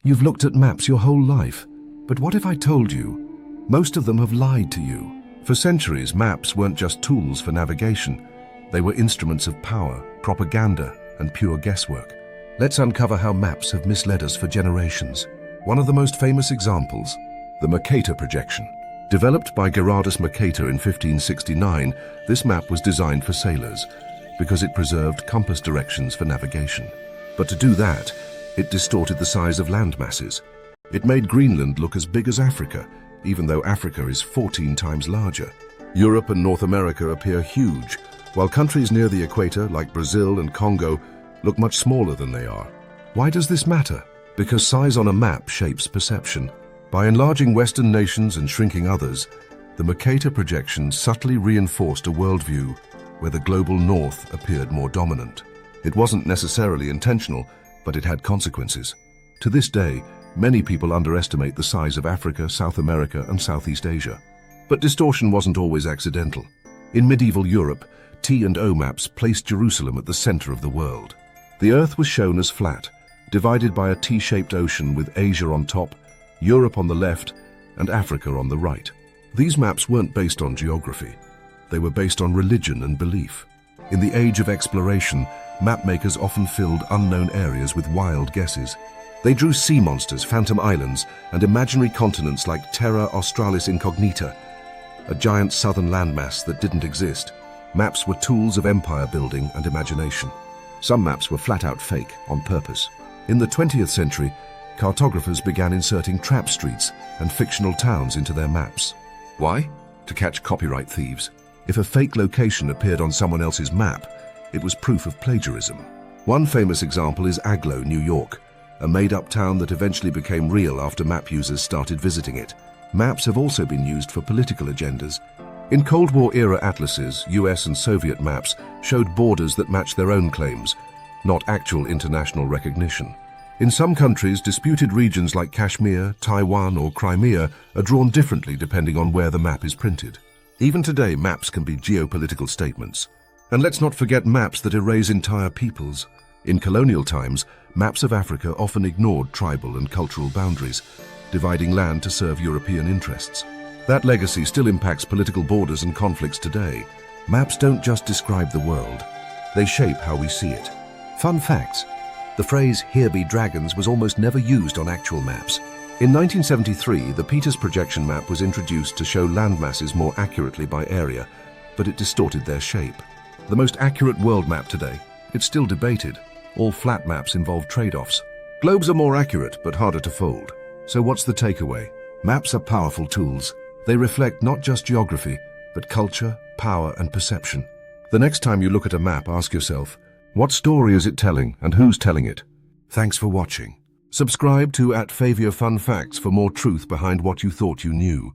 You've looked at maps your whole life, but what if I told you? Most of them have lied to you. For centuries, maps weren't just tools for navigation. They were instruments of power, propaganda, and pure guesswork. Let's uncover how maps have misled us for generations. One of the most famous examples, the Mercator projection. Developed by Gerardus Mercator in 1569, this map was designed for sailors because it preserved compass directions for navigation. But to do that, it distorted the size of land masses. It made Greenland look as big as Africa, even though Africa is 14 times larger. Europe and North America appear huge, while countries near the equator, like Brazil and Congo, look much smaller than they are. Why does this matter? Because size on a map shapes perception. By enlarging Western nations and shrinking others, the Mercator projection subtly reinforced a worldview where the global north appeared more dominant. It wasn't necessarily intentional, but it had consequences. To this day, many people underestimate the size of Africa, South America, and Southeast Asia. But distortion wasn't always accidental. In medieval Europe, T and O maps placed Jerusalem at the center of the world. The Earth was shown as flat, divided by a T-shaped ocean with Asia on top, Europe on the left, and Africa on the right. These maps weren't based on geography. They were based on religion and belief. In the age of exploration, mapmakers often filled unknown areas with wild guesses. They drew sea monsters, phantom islands, and imaginary continents like Terra Australis Incognita, a giant southern landmass that didn't exist. Maps were tools of empire building and imagination. Some maps were flat-out fake, on purpose. In the 20th century, cartographers began inserting trap streets and fictional towns into their maps. Why? To catch copyright thieves. If a fake location appeared on someone else's map, it was proof of plagiarism. One famous example is Agloe, New York, a made-up town that eventually became real after map users started visiting it. Maps have also been used for political agendas. In Cold War-era atlases, US and Soviet maps showed borders that matched their own claims, not actual international recognition. In some countries, disputed regions like Kashmir, Taiwan, or Crimea are drawn differently depending on where the map is printed. Even today, maps can be geopolitical statements. And let's not forget maps that erase entire peoples. In colonial times, maps of Africa often ignored tribal and cultural boundaries, dividing land to serve European interests. That legacy still impacts political borders and conflicts today. Maps don't just describe the world, they shape how we see it. Fun facts. The phrase, "here be dragons," was almost never used on actual maps. In 1973, the Peters projection map was introduced to show landmasses more accurately by area, but it distorted their shape. The most accurate world map today, it's still debated. All flat maps involve trade-offs. Globes are more accurate, but harder to fold. So what's the takeaway? Maps are powerful tools. They reflect not just geography, but culture, power, and perception. The next time you look at a map, ask yourself, what story is it telling and who's telling it? Thanks for watching. Subscribe to @Favia Fun Facts for more truth behind what you thought you knew.